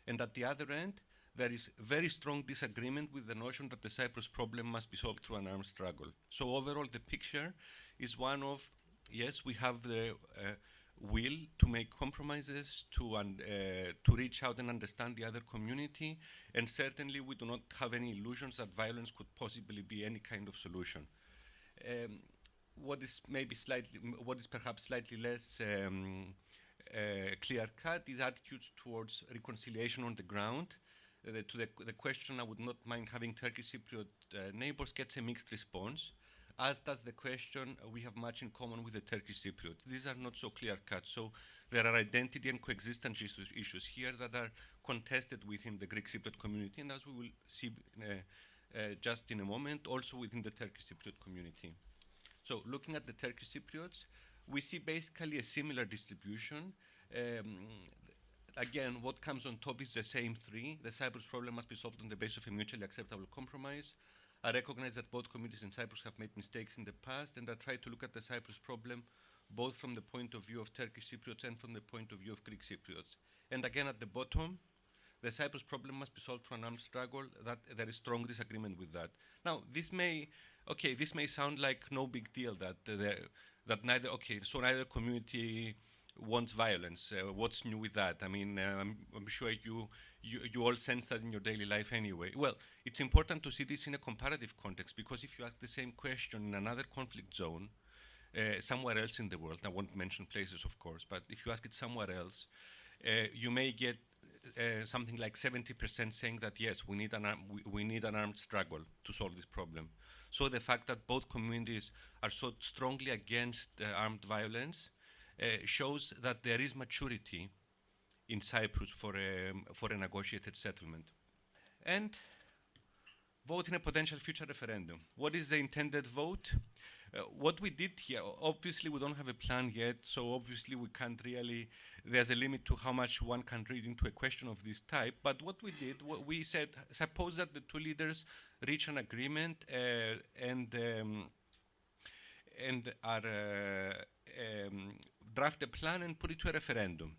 And at the other end, there is very strong disagreement with the notion that the Cyprus problem must be solved through an armed struggle. So overall, the picture is one of, yes, we have the will to make compromises, to reach out and understand the other community, and certainly we do not have any illusions that violence could possibly be any kind of solution. What is perhaps slightly less clear-cut is attitudes towards reconciliation on the ground. To the question, I would not mind having Turkish Cypriot neighbors, gets a mixed response, as does the question, we have much in common with the Turkish Cypriots. These are not so clear-cut. So there are identity and coexistence issues here that are contested within the Greek Cypriot community, and as we will see just in a moment, also within the Turkish Cypriot community. So looking at the Turkish Cypriots, we see basically a similar distribution. Again, what comes on top is the same three. The Cyprus problem must be solved on the basis of a mutually acceptable compromise. I recognize that both communities in Cyprus have made mistakes in the past, and I try to look at the Cyprus problem both from the point of view of Turkish Cypriots and from the point of view of Greek Cypriots. And again, at the bottom, the Cyprus problem must be solved through an armed struggle. That there is strong disagreement with that. Now, this may sound like no big deal so neither community wants violence. What's new with that? I mean, I'm sure you all sense that in your daily life anyway. Well, it's important to see this in a comparative context, because if you ask the same question in another conflict zone, somewhere else in the world, I won't mention places, of course, but if you ask it somewhere else, you may get something like 70% saying that yes, we need an armed struggle to solve this problem. So the fact that both communities are so strongly against armed violence shows that there is maturity in Cyprus for a negotiated settlement. And vote in a potential future referendum. What is the intended vote? What we did here, obviously we don't have a plan yet, so obviously we can't really, there's a limit to how much one can read into a question of this type, but what we did, we said, suppose that the two leaders reach an agreement and draft a plan and put it to a referendum.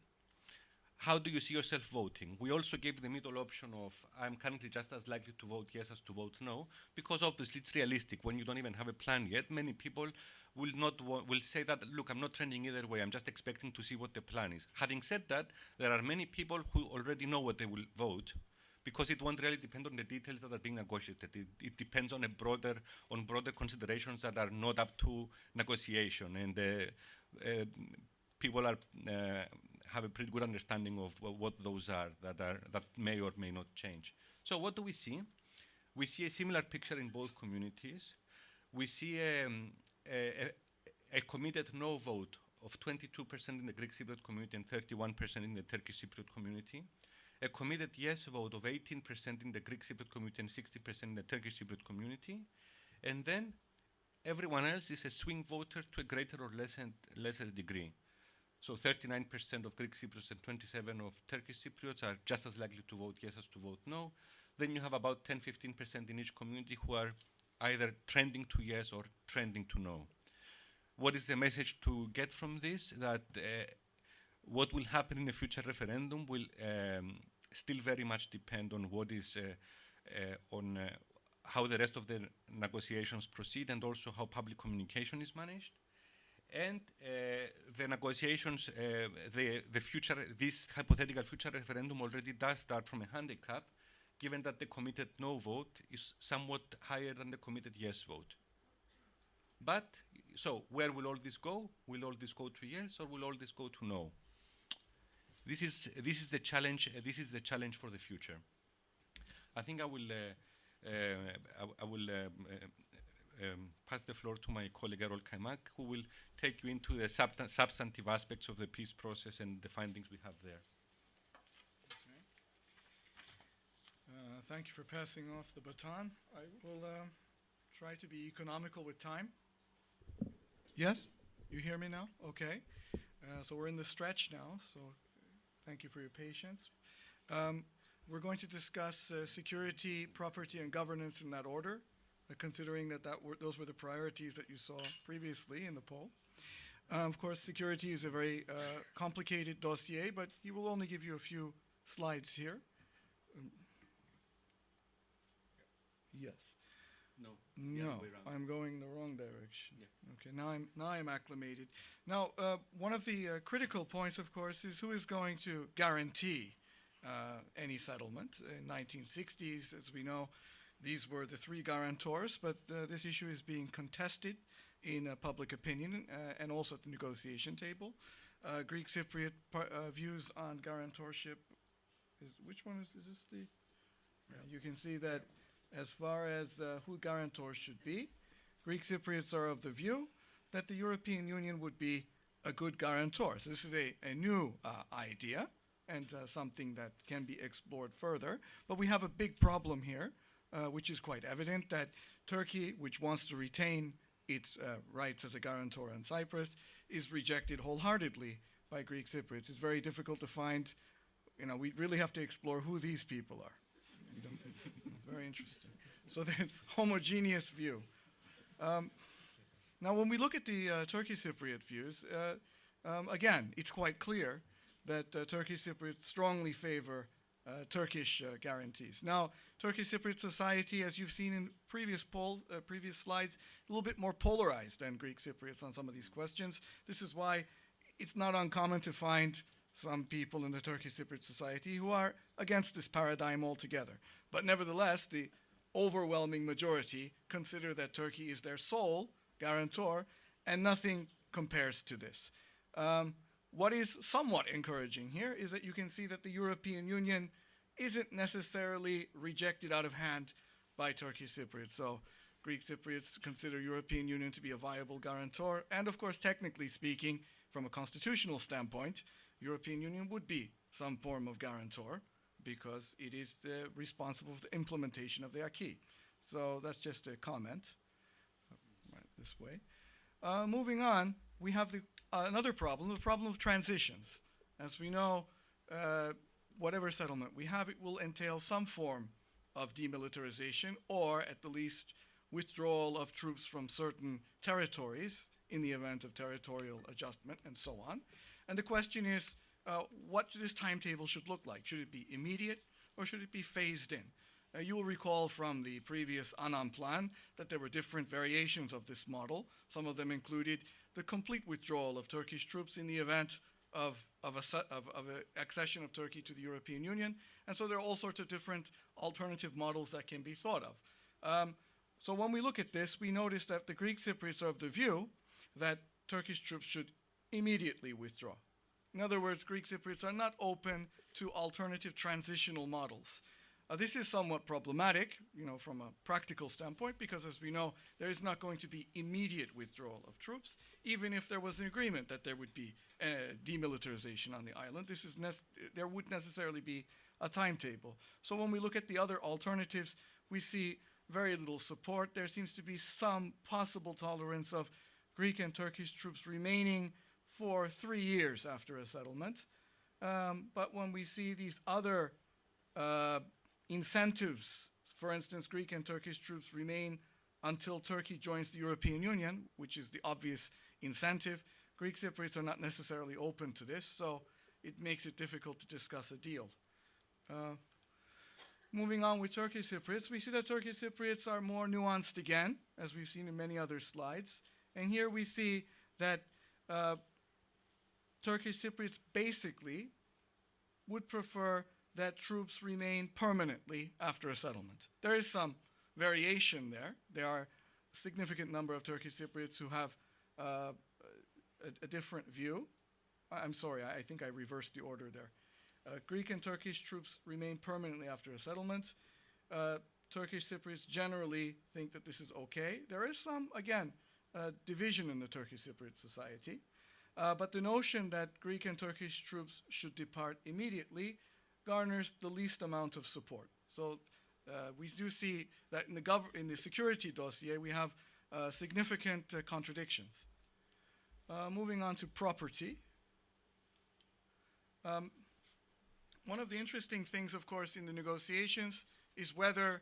How do you see yourself voting? We also gave the middle option of I'm currently just as likely to vote yes as to vote no, because obviously it's realistic. When you don't even have a plan yet, many people will say that, look, I'm not trending either way, I'm just expecting to see what the plan is. Having said that, there are many people who already know what they will vote, because it won't really depend on the details that are being negotiated. It depends on broader considerations that are not up to negotiation, and people have a pretty good understanding of what those are that may or may not change. So what do we see? We see a similar picture in both communities. We see a committed no vote of 22% in the Greek Cypriot community and 31% in the Turkish Cypriot community. A committed yes vote of 18% in the Greek Cypriot community and 60% in the Turkish Cypriot community. And then everyone else is a swing voter to a greater or lesser degree. So 39% of Greek Cypriots and 27% of Turkish Cypriots are just as likely to vote yes as to vote no. Then you have about 10-15% in each community who are either trending to yes or trending to no. What is the message to get from this? That what will happen in a future referendum will still very much depend on what is on how the rest of the negotiations proceed, and also how public communication is managed. And the negotiations, this hypothetical future referendum already does start from a handicap, given that the committed no vote is somewhat higher than the committed yes vote. But, so where will all this go? Will all this go to yes, or will all this go to no? This is the challenge. This is the challenge for the future. I think I will pass the floor to my colleague Erol Kaymak, who will take you into the substantive aspects of the peace process and the findings we have there. Okay. Thank you for passing off the baton. I will try to be economical with time. Yes? You hear me now? Okay. So we're in the stretch now, so thank you for your patience. We're going to discuss security, property, and governance in that order, considering that those were the priorities that you saw previously in the poll. Of course, security is a very complicated dossier, but he will only give you a few slides here. Yes. No. No, I'm going the wrong direction. Yeah. Okay, now I'm acclimated. Now, one of the critical points, of course, is who is going to guarantee any settlement. In 1960s, as we know, these were the three guarantors, but this issue is being contested in public opinion and also at the negotiation table. Greek Cypriot views on guarantorship which one is this? You can see that as far as who guarantors should be, Greek Cypriots are of the view that the European Union would be a good guarantor. So this is a new idea and something that can be explored further. But we have a big problem here, which is quite evident, that Turkey, which wants to retain its rights as a guarantor in Cyprus, is rejected wholeheartedly by Greek Cypriots. It's very difficult to find, we really have to explore who these people are. Very interesting. So the homogeneous view. Now, when we look at the Turkish Cypriot views, again, it's quite clear that Turkish Cypriots strongly favor Turkish guarantees. Now, Turkish Cypriot society, as you've seen in previous slides, a little bit more polarized than Greek Cypriots on some of these questions. This is why it's not uncommon to find some people in the Turkish Cypriot society who are against this paradigm altogether. But nevertheless, the overwhelming majority consider that Turkey is their sole guarantor, and nothing compares to this. What is somewhat encouraging here is that you can see that the European Union isn't necessarily rejected out of hand by Turkish Cypriots. So Greek Cypriots consider European Union to be a viable guarantor, and of course, technically speaking, from a constitutional standpoint, European Union would be some form of guarantor because it is responsible for the implementation of the acquis. So that's just a comment. Right, this way. Moving on, we have another problem, the problem of transitions. As we know, whatever settlement we have, it will entail some form of demilitarization or at the least withdrawal of troops from certain territories in the event of territorial adjustment and so on. And the question is, what this timetable should look like. Should it be immediate or should it be phased in? You will recall from the previous Annan plan that there were different variations of this model. Some of them included the complete withdrawal of Turkish troops in the event of an accession of Turkey to the European Union. And so there are all sorts of different alternative models that can be thought of. So when we look at this, we notice that the Greek Cypriots are of the view that Turkish troops should immediately withdraw. In other words, Greek Cypriots are not open to alternative transitional models. This is somewhat problematic, from a practical standpoint, because as we know, there is not going to be immediate withdrawal of troops, even if there was an agreement that there would be demilitarization on the island. There would necessarily be a timetable. So when we look at the other alternatives, we see very little support. There seems to be some possible tolerance of Greek and Turkish troops remaining for 3 years after a settlement. But when we see these other incentives, for instance, Greek and Turkish troops remain until Turkey joins the European Union, which is the obvious incentive, Greek Cypriots are not necessarily open to this, so it makes it difficult to discuss a deal. Moving on with Turkish Cypriots, we see that Turkish Cypriots are more nuanced again, as we've seen in many other slides. And here we see that Turkish Cypriots basically would prefer that troops remain permanently after a settlement. There is some variation there. There are a significant number of Turkish Cypriots who have a different view. I'm sorry, I think I reversed the order there. Greek and Turkish troops remain permanently after a settlement. Turkish Cypriots generally think that this is okay. There is some, again, division in the Turkish Cypriot society. But the notion that Greek and Turkish troops should depart immediately garners the least amount of support. So we do see that in the security dossier, we have significant contradictions. Moving on to property. One of the interesting things, of course, in the negotiations is whether